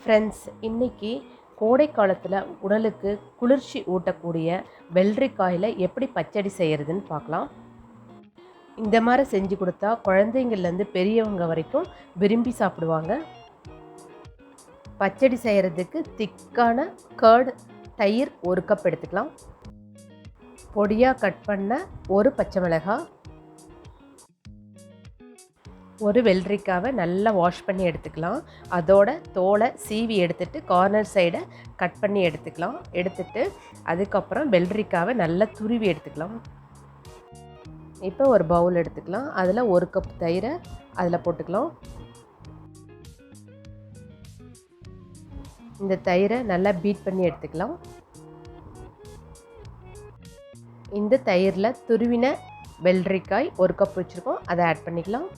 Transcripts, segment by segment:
Friends, இன்றைக்கி கோடை காலத்தில் உடலுக்கு குளிர்ச்சி ஊட்டக்கூடிய வெள்ளரிக்காயில் எப்படி பச்சடி செய்கிறதுன்னு பார்க்கலாம். இந்த மாதிரி செஞ்சு கொடுத்தா குழந்தைங்கள்லேருந்து பெரியவங்க வரைக்கும் விரும்பி சாப்பிடுவாங்க. பச்சடி செய்கிறதுக்கு திக்கான கர்டு தயிர் 1 கப் எடுத்துக்கலாம். பொடியாக கட் பண்ண ஒரு பச்சை மிளகாய், ஒரு வெள்ளரிக்காவை நல்லா வாஷ் பண்ணி எடுத்துக்கலாம். அதோட தோலை சீவி எடுத்துட்டு கார்னர் சைடை கட் பண்ணி எடுத்துக்கலாம். எடுத்துட்டு அதுக்கப்புறம் வெள்ளரிக்காவை நல்லா துருவி எடுத்துக்கலாம். இப்போ ஒரு பவுல் எடுத்துக்கலாம். அதில் 1 கப் தயிரை அதில் போட்டுக்கலாம். இந்த தயிரை நல்லா பீட் பண்ணி எடுத்துக்கலாம். இந்த தயிரில் துருவின வெள்ளரிக்காய் 1 கப் வச்சுருக்கோம், அதை ஆட் பண்ணிக்கலாம்.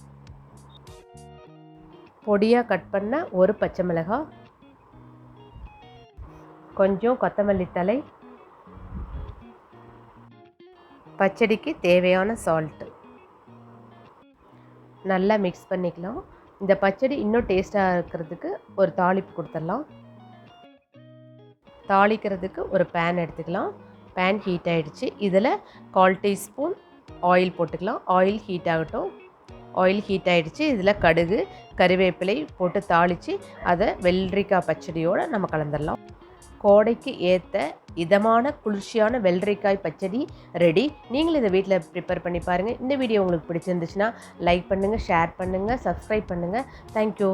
பொடியாக கட் பண்ண ஒரு பச்சை மிளகாய், கொஞ்சம் கொத்தமல்லி தழை, பச்சடிக்கு தேவையான சால்ட்டு நல்லா மிக்ஸ் பண்ணிக்கலாம். இந்த பச்சடி இன்னும் டேஸ்ட்டாக இருக்கிறதுக்கு ஒரு தாளிப்பு கொடுத்துடலாம். தாளிக்கிறதுக்கு ஒரு பேன் எடுத்துக்கலாம். பேன் ஹீட் ஆகிடுச்சு. இதில் 1/4 டீஸ்பூன் ஆயில் போட்டுக்கலாம். ஆயில் ஹீட் ஆகட்டும். ஆயில் ஹீட் ஆகிடுச்சு. இதில் கடுகு கறிவேப்பிலை போட்டு தாளித்து அதை வெள்ளரிக்காய் பச்சடியோடு நம்ம கலந்துடலாம். கோடைக்கு ஏற்ற இதமான குளிர்ச்சியான வெள்ளரிக்காய் பச்சடி ரெடி. நீங்களும் இதை வீட்டில் ப்ரிப்பேர் பண்ணி பாருங்கள். இந்த வீடியோ உங்களுக்கு பிடிச்சிருந்துச்சுன்னா லைக் பண்ணுங்கள், ஷேர் பண்ணுங்கள், சப்ஸ்கிரைப் பண்ணுங்கள். தேங்க்யூ.